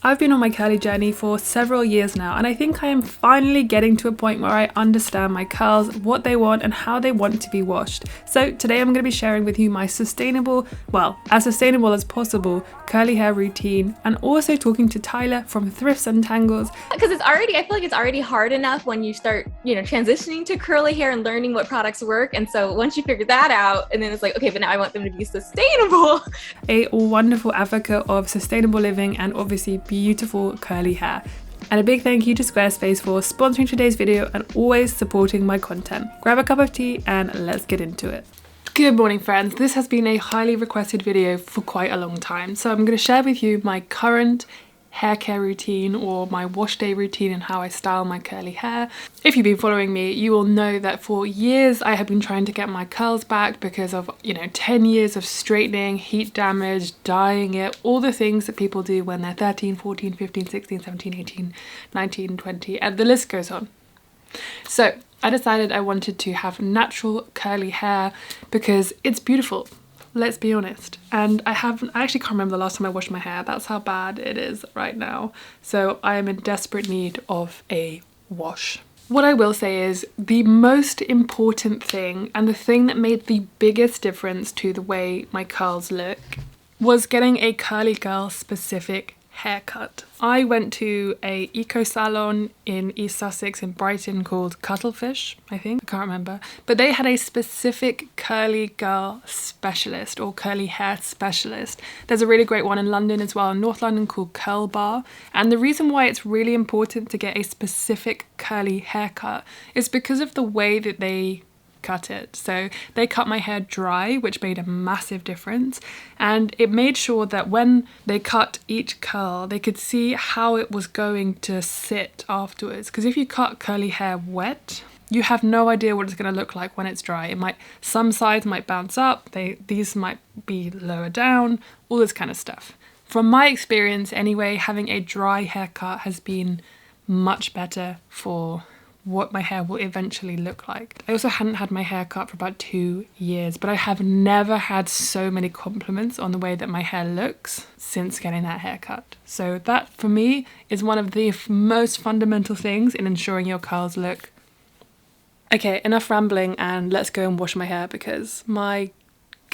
I've been on my curly journey for several years now, and I think I am finally getting to a point where I understand my curls, what they want and how they want to be washed. So today I'm going to be sharing with you my sustainable, well, as sustainable as possible, curly hair routine, and also talking to Tyler from Thrifts and Tangles. Because I feel like it's already hard enough when you start, transitioning to curly hair and learning what products work. And so once you figure that out, and then it's like, okay, but now I want them to be sustainable. A wonderful advocate of sustainable living and obviously beautiful curly hair. And a big thank you to Squarespace for sponsoring today's video and always supporting my content. Grab a cup of tea and let's get into it. Good morning friends, this has been a highly requested video for quite a long time. So I'm going to share with you my current hair care routine or my wash day routine and how I style my curly hair. If you've been following me, you will know that for years I have been trying to get my curls back because of 10 years of straightening, heat damage, dyeing it, all the things that people do when they're 13, 14, 15, 16, 17, 18, 19, 20, and the list goes on. So I decided I wanted to have natural curly hair because it's beautiful. Let's be honest. And I actually can't remember the last time I washed my hair. That's how bad it is right now. So I am in desperate need of a wash. What I will say is the most important thing and the thing that made the biggest difference to the way my curls look was getting a curly girl specific haircut. I went to a eco salon in East Sussex in Brighton called Cuttlefish, I think. I can't remember. But they had a specific curly girl specialist or curly hair specialist. There's a really great one in London as well, in North London, called Curl Bar. And the reason why it's really important to get a specific curly haircut is because of the way that they cut it. So they cut my hair dry, which made a massive difference, and it made sure that when they cut each curl they could see how it was going to sit afterwards, because if you cut curly hair wet you have no idea what it's going to look like when it's dry. Some sides might bounce up, these might be lower down, all this kind of stuff. From my experience anyway, having a dry haircut has been much better for what my hair will eventually look like. I also hadn't had my hair cut for about 2 years, but I have never had so many compliments on the way that my hair looks since getting that haircut. So that for me is one of the most fundamental things in ensuring your curls look. Okay, enough rambling and let's go and wash my hair because my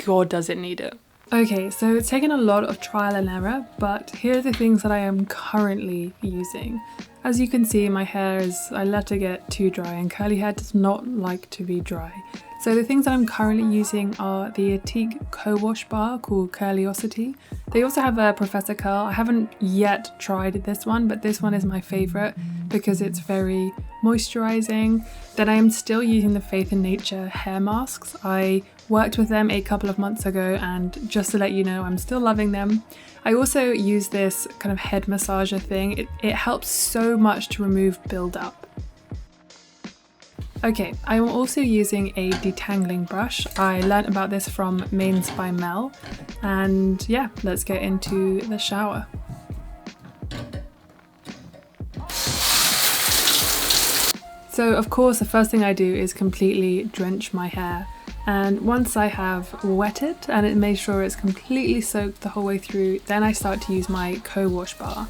god does it need it. Okay, so it's taken a lot of trial and error, but here are the things that I am currently using. As you can see, my hair I let it get too dry, and curly hair does not like to be dry. So the things that I'm currently using are the Atique co-wash bar called Curliosity. They also have a Professor Curl. I haven't yet tried this one, but this one is my favourite because it's very moisturising. Then I am still using the Faith in Nature hair masks. I worked with them a couple of months ago, and just to let you know, I'm still loving them. I also use this kind of head massager thing. It helps so much to remove build-up. Okay, I'm also using a detangling brush. I learnt about this from Mains by Mel, and yeah, let's get into the shower. So of course the first thing I do is completely drench my hair. And once I have wet it and it made sure it's completely soaked the whole way through, then I start to use my co-wash bar.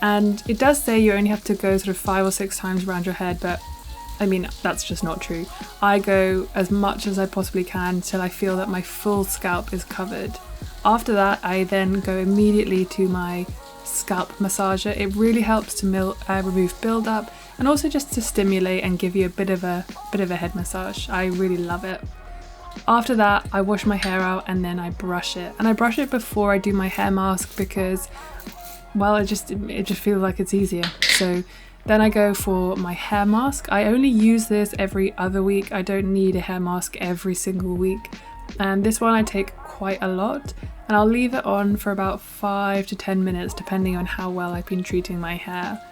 And it does say you only have to go sort of 5 or 6 times around your head, but I mean, that's just not true. I go as much as I possibly can till I feel that my full scalp is covered. After that, I then go immediately to my scalp massager. It really helps to remove build-up and also just to stimulate and give you a bit of a head massage. I really love it. After that, I wash my hair out and then I brush it. And I brush it before I do my hair mask because, well, it just feels like it's easier. So then I go for my hair mask. I only use this every other week. I don't need a hair mask every single week. And this one I take quite a lot, and I'll leave it on for about 5 to 10 minutes depending on how well I've been treating my hair.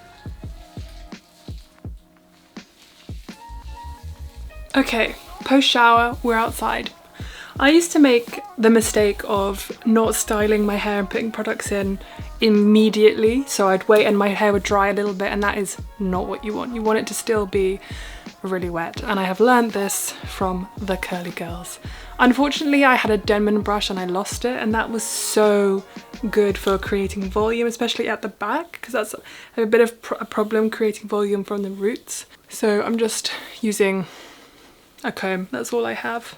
Okay, post shower, we're outside. I used to make the mistake of not styling my hair and putting products in immediately, so I'd wait and my hair would dry a little bit, and that is not what you want. You want it to still be really wet, and I have learned this from the curly girls. Unfortunately, I had a Denman brush and I lost it, and that was so good for creating volume, especially at the back, because that's a bit of a problem creating volume from the roots. So I'm just using a comb, that's all I have.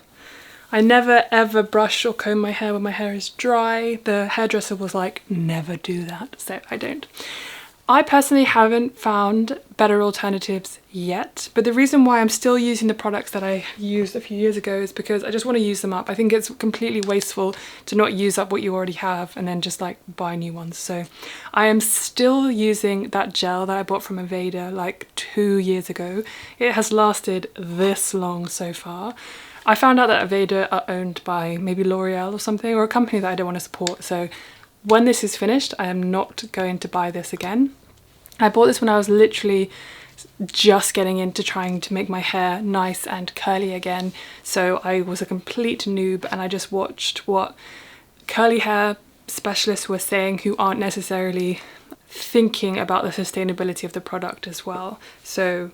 I never ever brush or comb my hair when my hair is dry. The hairdresser was like, never do that, so I don't. I personally haven't found better alternatives yet, but the reason why I'm still using the products that I used a few years ago is because I just want to use them up. I think it's completely wasteful to not use up what you already have and then just like buy new ones. So I am still using that gel that I bought from Aveda like 2 years ago. It has lasted this long so far. I found out that Aveda are owned by maybe L'Oreal or something, or a company that I don't want to support. So when this is finished, I am not going to buy this again. I bought this when I was literally just getting into trying to make my hair nice and curly again. So I was a complete noob, and I just watched what curly hair specialists were saying who aren't necessarily thinking about the sustainability of the product as well. So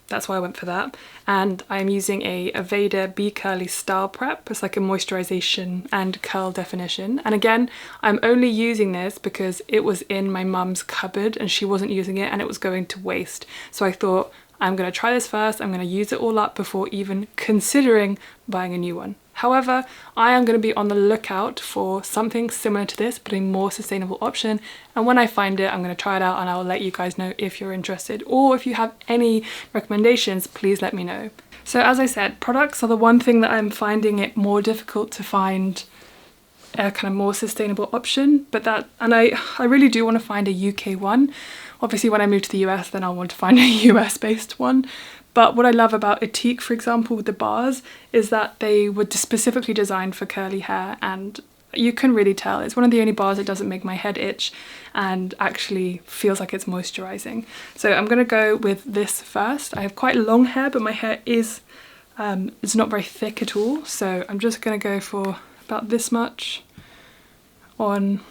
that's why I went for that. And I'm using a Aveda Be Curly Style Prep. It's like a moisturization and curl definition. And again, I'm only using this because it was in my mum's cupboard and she wasn't using it and it was going to waste. So I thought, I'm going to try this first. I'm going to use it all up before even considering buying a new one. However, I am going to be on the lookout for something similar to this, but a more sustainable option. And when I find it, I'm going to try it out and I will let you guys know if you're interested. Or if you have any recommendations, please let me know. So as I said, products are the one thing that I'm finding it more difficult to find a kind of more sustainable option. But I really do want to find a UK one. Obviously, when I move to the US, then I'll want to find a US based one. But what I love about Etique, for example, with the bars, is that they were specifically designed for curly hair, and you can really tell. It's one of the only bars that doesn't make my head itch and actually feels like it's moisturizing. So I'm going to go with this first. I have quite long hair, but my hair is it's not very thick at all. So I'm just going to go for about this much on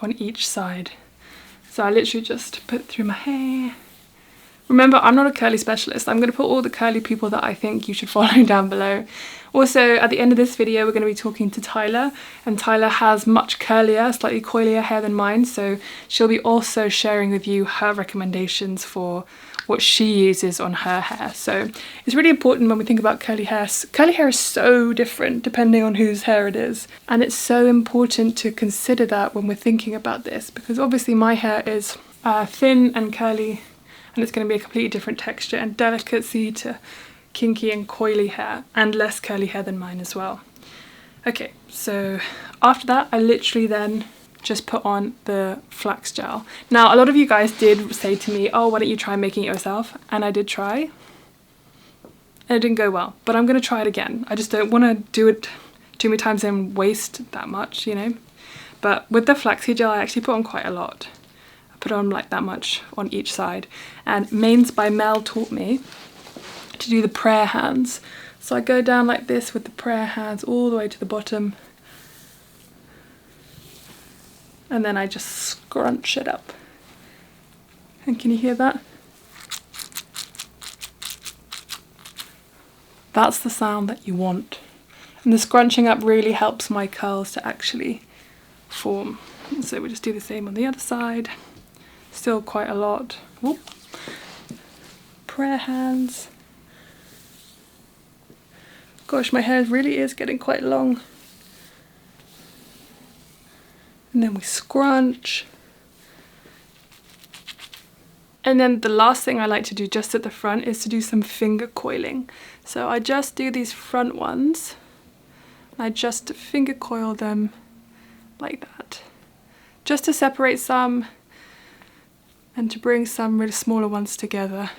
each side. So I literally just put through my hair. Remember, I'm not a curly specialist. I'm going to put all the curly people that I think you should follow down below. Also, at the end of this video, we're going to be talking to Tyler, and Tyler has much curlier, slightly coilier hair than mine, so she'll be also sharing with you her recommendations for what she uses on her hair. So it's really important when we think about curly hair. Curly hair is so different depending on whose hair it is, and it's so important to consider that when we're thinking about this, because obviously my hair is thin and curly, and it's going to be a completely different texture and delicacy to kinky and coily hair, and less curly hair than mine as well. Okay, so after that, I literally then just put on the flax gel. Now, a lot of you guys did say to me, oh, why don't you try making it yourself? And I did try, and it didn't go well, but I'm going to try it again. I just don't want to do it too many times and waste that much, you know? But with the flaxseed gel, I actually put on quite a lot. Put on like that much on each side, and Mains by Mel taught me to do the prayer hands. So I go down like this with the prayer hands all the way to the bottom, and then I just scrunch it up. And can you hear that? That's the sound that you want. And the scrunching up really helps my curls to actually form. So we just do the same on the other side. Still quite a lot. Whoop. Prayer hands. Gosh, my hair really is getting quite long. And then we scrunch. And then the last thing I like to do just at the front is to do some finger coiling. So I just do these front ones. I just finger coil them like that. Just to separate some and to bring some really smaller ones together.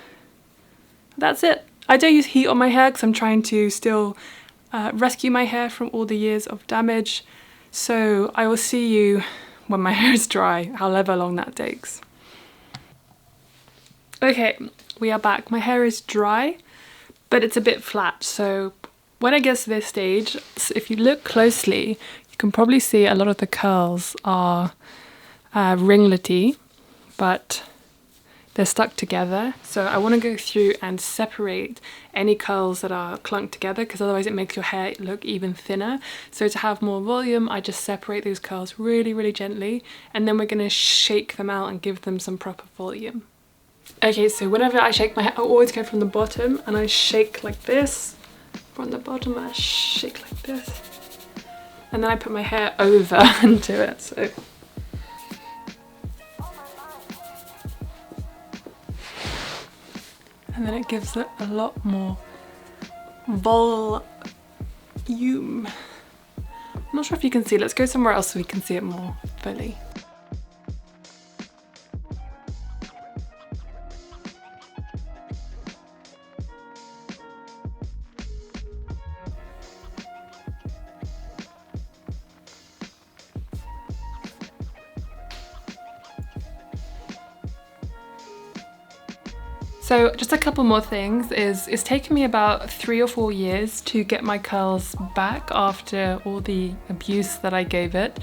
That's it. I don't use heat on my hair because I'm trying to still rescue my hair from all the years of damage. So I will see you when my hair is dry, however long that takes. Okay, we are back. My hair is dry, but it's a bit flat. So when it gets to this stage, if you look closely, you can probably see a lot of the curls are ringlety, but they're stuck together. So I want to go through and separate any curls that are clunked together, because otherwise it makes your hair look even thinner. So to have more volume, I just separate those curls really, really gently, and then we're going to shake them out and give them some proper volume. Okay, so whenever I shake my hair, I always go from the bottom and I shake like this. From the bottom, I shake like this. And then I put my hair over into it, so. And then it gives it a lot more volume. I'm not sure if you can see. Let's go somewhere else so we can see it more fully. So just a couple more things is it's taken me about 3 or 4 years to get my curls back after all the abuse that I gave it.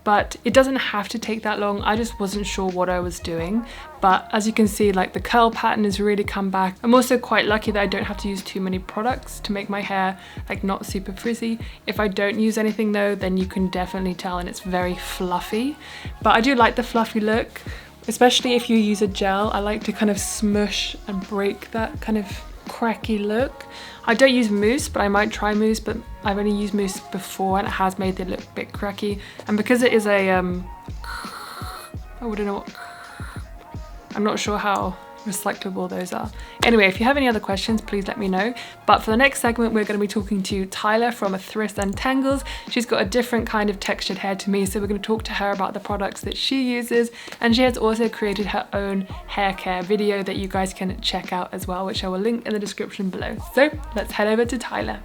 But it doesn't have to take that long. I just wasn't sure what I was doing. But as you can see, like the curl pattern has really come back. I'm also quite lucky that I don't have to use too many products to make my hair like not super frizzy. If I don't use anything though, then you can definitely tell, and it's very fluffy. But I do like the fluffy look. Especially if you use a gel, I like to kind of smush and break that kind of cracky look. I don't use mousse, but I might try mousse, but I've only used mousse before and it has made it look a bit cracky. And because it is a, I wouldn't know, I'm not sure how recyclable those are. Anyway, if you have any other questions, please let me know. But for the next segment, we're going to be talking to Tyler from A Thrift and Tangles. She's got a different kind of textured hair to me, so we're going to talk to her about the products that she uses, and she has also created her own hair care video that you guys can check out as well, which I will link in the description below. So let's head over to Tyler.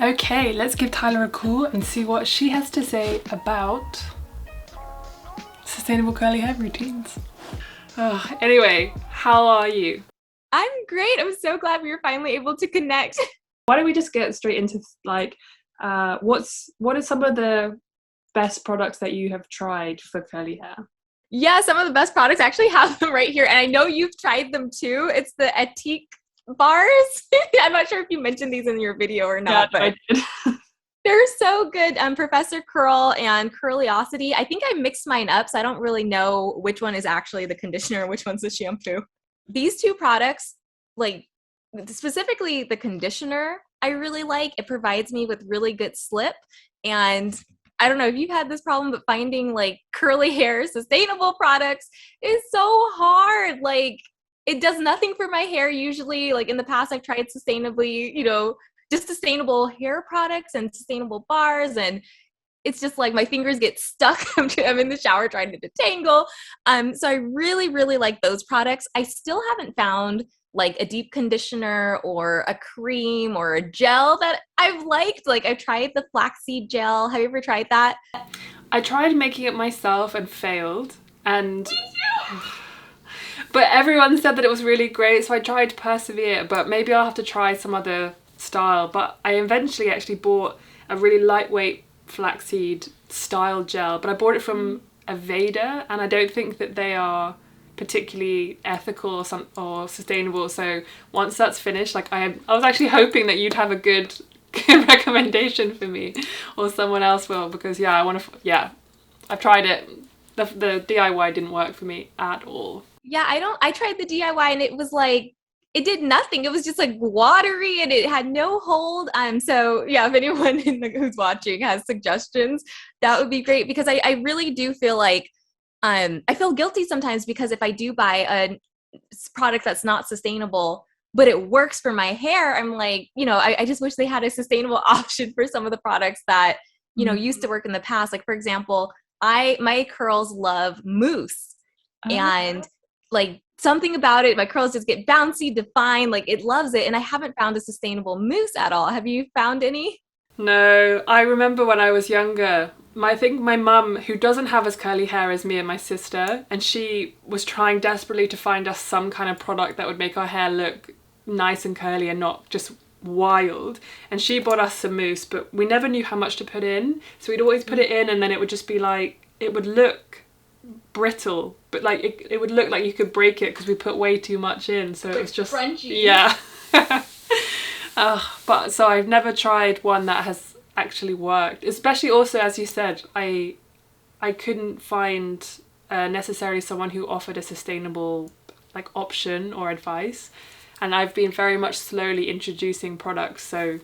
Okay, let's give Tyler a call and see what she has to say about sustainable curly hair routines. Oh, anyway, how are you? I'm great. I'm so glad we were finally able to connect. Why don't we just get straight into like, what are some of the best products that you have tried for curly hair? Yeah, some of the best products, I actually have them right here, and I know you've tried them too. It's the Etique bars. I'm not sure if you mentioned these in your video or not, yeah, but I did. They're so good. Professor Curl and Curliosity. I think I mixed mine up, so I don't really know which one is actually the conditioner and which one's the shampoo. These two products, like specifically the conditioner, I really like. It provides me with really good slip. And I don't know if you've had this problem, but finding like curly hair sustainable products is so hard. Like it does nothing for my hair usually. Like in the past, I've tried sustainably, just sustainable hair products and sustainable bars, and it's just like my fingers get stuck. I'm in the shower trying to detangle. So I really, really like those products. I still haven't found like a deep conditioner or a cream or a gel that I've liked. Like I tried the flaxseed gel. Have you ever tried that? I tried making it myself and failed. But everyone said that it was really great, so I tried to persevere, but maybe I'll have to try some other style. But I eventually actually bought a really lightweight flaxseed style gel, but I bought it from Aveda, and I don't think that they are particularly ethical or sustainable. So once that's finished, like I was actually hoping that you'd have a good recommendation for me, or someone else will, because I've tried it. The DIY didn't work for me at all. Yeah, I tried the DIY and it was like, it did nothing. It was just like watery and it had no hold. So yeah, if anyone who's watching has suggestions, that would be great, because I really do feel like, I feel guilty sometimes, because if I do buy a product that's not sustainable, but it works for my hair, I'm like, I just wish they had a sustainable option for some of the products that, used to work in the past. Like for example, my curls love mousse, and like something about it, my curls just get bouncy, defined, like it loves it. And I haven't found a sustainable mousse at all. Have you found any? No, I remember when I was younger, I think my mum, who doesn't have as curly hair as me and my sister, and she was trying desperately to find us some kind of product that would make our hair look nice and curly and not just wild. And she bought us some mousse, but we never knew how much to put in. So we'd always put it in and then it would just be like, it would look brittle, but like it would look like you could break it because we put way too much in, so it was just crunchy. Yeah. But so I've never tried one that has actually worked, especially also, as you said, I couldn't find necessarily someone who offered a sustainable like option or advice, and I've been very much slowly introducing products, so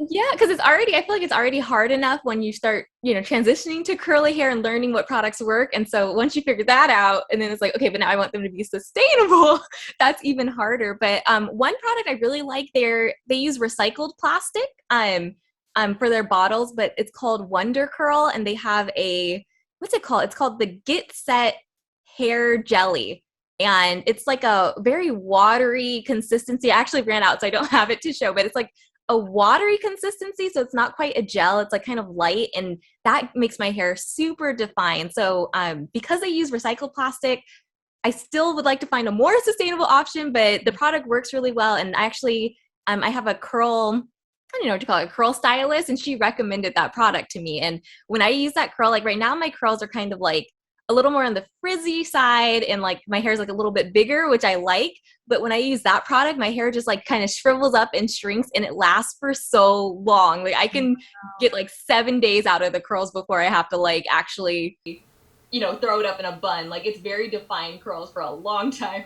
Yeah, because I feel like it's already hard enough when you start, transitioning to curly hair and learning what products work. And so once you figure that out, and then it's like, okay, but now I want them to be sustainable, that's even harder. But one product I really like, they use recycled plastic for their bottles, but it's called Wonder Curl, and they have what's it called? It's called the Get Set Hair Jelly. And it's like a very watery consistency. I actually ran out, so I don't have it to show, but it's like a watery consistency, so it's not quite a gel. It's like kind of light, and that makes my hair super defined. So because I use recycled plastic, I still would like to find a more sustainable option, but the product works really well. And I actually I have a curl, I don't know what you call it, a curl stylist, and she recommended that product to me. And when I use that curl, like right now my curls are kind of like a little more on the frizzy side, and like my hair is like a little bit bigger, which I like. But when I use that product, my hair just like kind of shrivels up and shrinks, and it lasts for so long. Like I can get like 7 days out of the curls before I have to like actually, throw it up in a bun. Like it's very defined curls for a long time.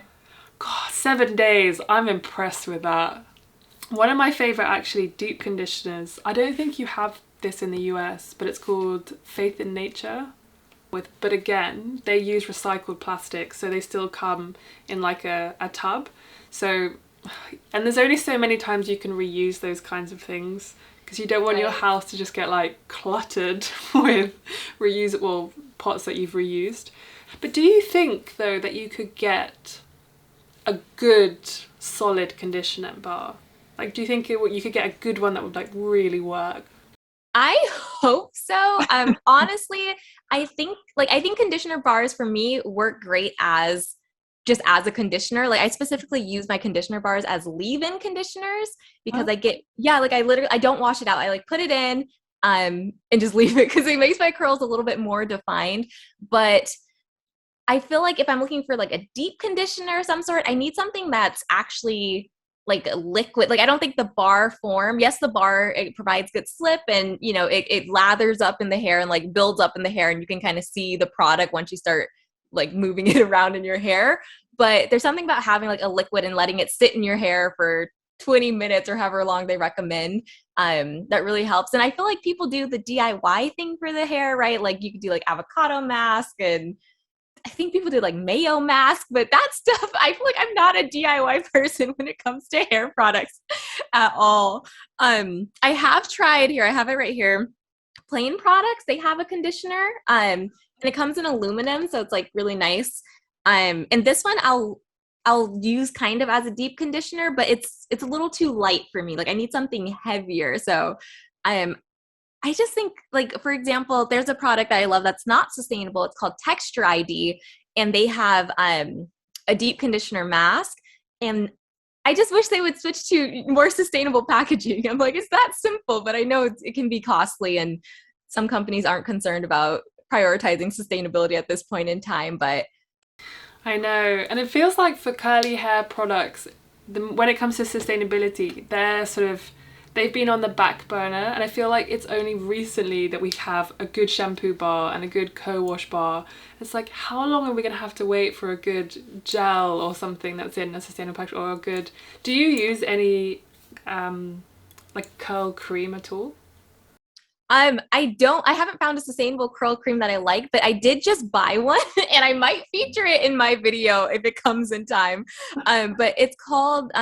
God, 7 days. I'm impressed with that. One of my favorite actually deep conditioners, I don't think you have this in the US, but it's called Faith in Nature. But again, they use recycled plastic, so they still come in like a tub. So, and there's only so many times you can reuse those kinds of things, because you don't want your house to just get like cluttered with reusable pots that you've reused. But do you think though that you could get a good solid conditioner bar? Like, do you think you could get a good one that would like really work? I hope so. Honestly, I think conditioner bars for me work great as just as a conditioner. Like I specifically use my conditioner bars as leave-in conditioners because I don't wash it out. I like put it in and just leave it because it makes my curls a little bit more defined. But I feel like if I'm looking for like a deep conditioner of some sort, I need something that's actually like a liquid. Like I don't think the bar form, yes, the bar, it provides good slip, and it lathers up in the hair and like builds up in the hair, and you can kind of see the product once you start like moving it around in your hair. But there's something about having like a liquid and letting it sit in your hair for 20 minutes or however long they recommend, that really helps. And I feel like people do the DIY thing for the hair, right? Like you could do like avocado mask, and I think people do like mayo mask, but that stuff, I feel like I'm not a DIY person when it comes to hair products at all. I have tried here, I have it right here. Plain Products, they have a conditioner, and it comes in aluminum, so it's like really nice. And this one I'll use kind of as a deep conditioner, but it's a little too light for me. Like I need something heavier. So I just think, like, for example, there's a product that I love that's not sustainable. It's called Texture ID, and they have a deep conditioner mask. And I just wish they would switch to more sustainable packaging. I'm like, it's that simple, but I know it can be costly, and some companies aren't concerned about prioritizing sustainability at this point in time. But I know, and it feels like for curly hair products, when it comes to sustainability, they've been on the back burner, and I feel like it's only recently that we have a good shampoo bar and a good co-wash bar. It's like, how long are we going to have to wait for a good gel or something that's in a sustainable package, or a good... Do you use any like curl cream at all? I haven't found a sustainable curl cream that I like, but I did just buy one and I might feature it in my video if it comes in time. But it's called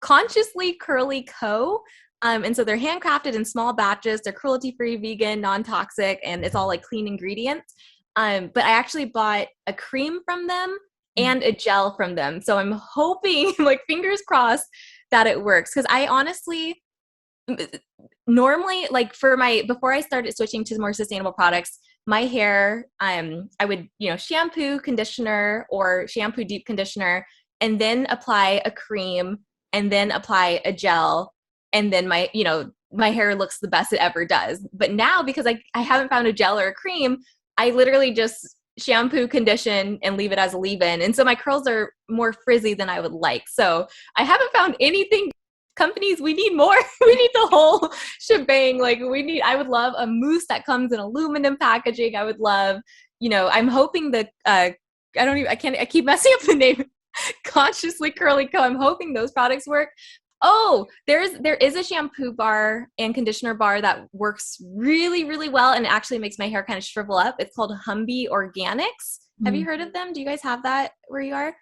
Consciously Curly Co. And so they're handcrafted in small batches. They're cruelty-free, vegan, non-toxic, and it's all like clean ingredients. But I actually bought a cream from them and a gel from them. So I'm hoping, like fingers crossed, that it works. Because I honestly, normally, like before I started switching to more sustainable products, my hair, I would, shampoo, conditioner, or shampoo, deep conditioner, and then apply a cream, and then apply a gel, and then my hair looks the best it ever does. But now, because I haven't found a gel or a cream, I literally just shampoo, condition, and leave it as a leave-in. And so my curls are more frizzy than I would like. So I haven't found anything. Companies, we need more. We need the whole shebang. Like I would love a mousse that comes in aluminum packaging. I would love, I'm hoping that, I keep messing up the name. Consciously Curly Co. I'm hoping those products work. Oh, there is a shampoo bar and conditioner bar that works really, really well and actually makes my hair kind of shrivel up. It's called Humby Organics. Have you heard of them? Do you guys have that where you are?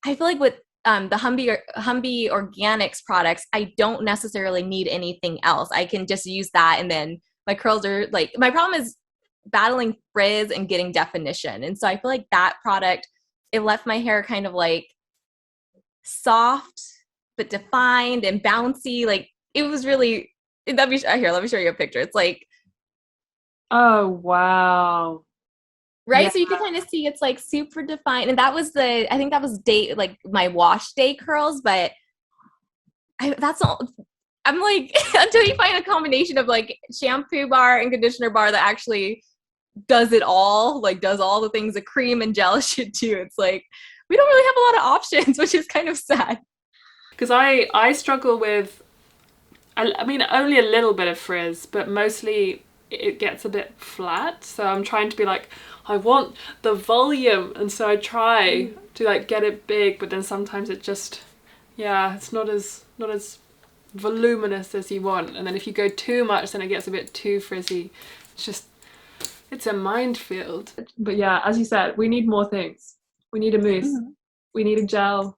I feel like with the Humby Organics products, I don't necessarily need anything else. I can just use that, and then my curls are like, my problem is battling frizz and getting definition. And so I feel like that product, it left my hair kind of like soft but defined and bouncy. Like it was really, let me show you a picture. It's like, oh wow, right? yeah. So you can kind of see it's like super defined. And that was I think that was like my wash day curls, but that's all. I'm like, until you find a combination of like shampoo bar and conditioner bar that actually does it all, like does all the things a cream and gel should do, it's like we don't really have a lot of options, which is kind of sad. Because I struggle with, I mean, only a little bit of frizz, but mostly it gets a bit flat. So I'm trying to be like, I want the volume. And so I try to like get it big, but then sometimes it just, it's not as voluminous as you want. And then if you go too much, then it gets a bit too frizzy. It's a minefield. But yeah, as you said, we need more things. We need a mousse. We need a gel.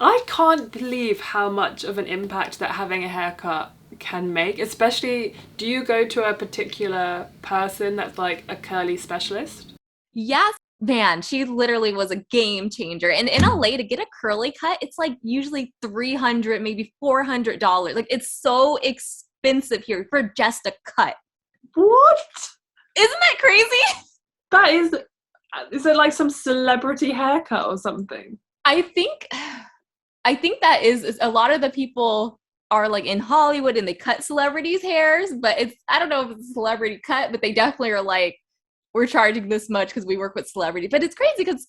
I can't believe how much of an impact that having a haircut can make, especially, do you go to a particular person that's like a curly specialist? Yes, man, she literally was a game changer. And in LA, to get a curly cut, it's like usually $300, maybe $400. Like it's so expensive here for just a cut. What? Isn't that crazy? That is it like some celebrity haircut or something? I think that is a lot of the people are like in Hollywood and they cut celebrities' hairs, but I don't know if it's a celebrity cut, but they definitely are like, we're charging this much because we work with celebrities. But it's crazy because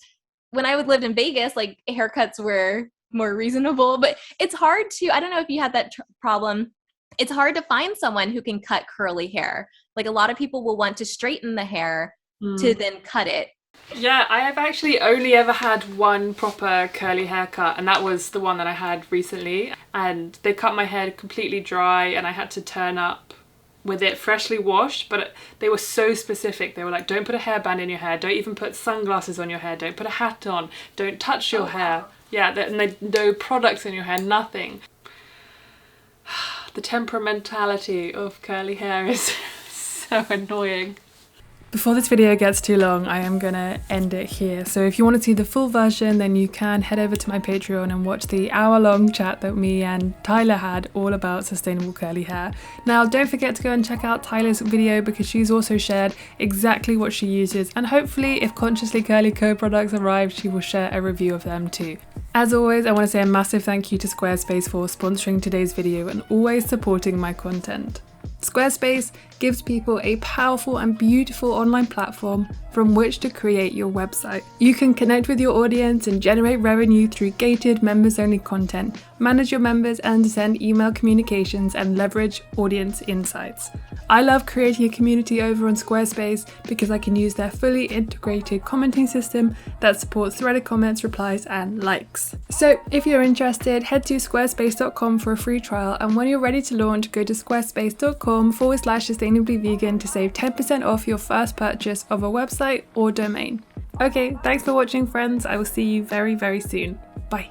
when I lived in Vegas, like haircuts were more reasonable, but it's hard I don't know if you had that problem. It's hard to find someone who can cut curly hair. Like a lot of people will want to straighten the hair to then cut it. Yeah, I have actually only ever had one proper curly haircut, and that was the one that I had recently. And they cut my hair completely dry, and I had to turn up with it freshly washed, but they were so specific. They were like, don't put a hairband in your hair, don't even put sunglasses on your hair, don't put a hat on, don't touch your hair. Yeah, and no products in your hair, nothing. The temperamentality of curly hair is so annoying. Before this video gets too long, I am gonna end it here. So if you want to see the full version, then you can head over to my Patreon and watch the hour-long chat that me and Tyler had all about sustainable curly hair. Now, don't forget to go and check out Tyler's video because she's also shared exactly what she uses, and hopefully if Consciously Curly Co products arrive, she will share a review of them too. As always, I want to say a massive thank you to Squarespace for sponsoring today's video and always supporting my content. Squarespace gives people a powerful and beautiful online platform from which to create your website. You can connect with your audience and generate revenue through gated members-only content, manage your members and send email communications, and leverage audience insights. I love creating a community over on Squarespace because I can use their fully integrated commenting system that supports threaded comments, replies, and likes. So if you're interested, head to squarespace.com for a free trial, and when you're ready to launch, go to squarespace.com/sustainablyvegan to save 10% off your first purchase of a website or domain. Okay, thanks for watching, friends. I will see you very, very soon. Bye.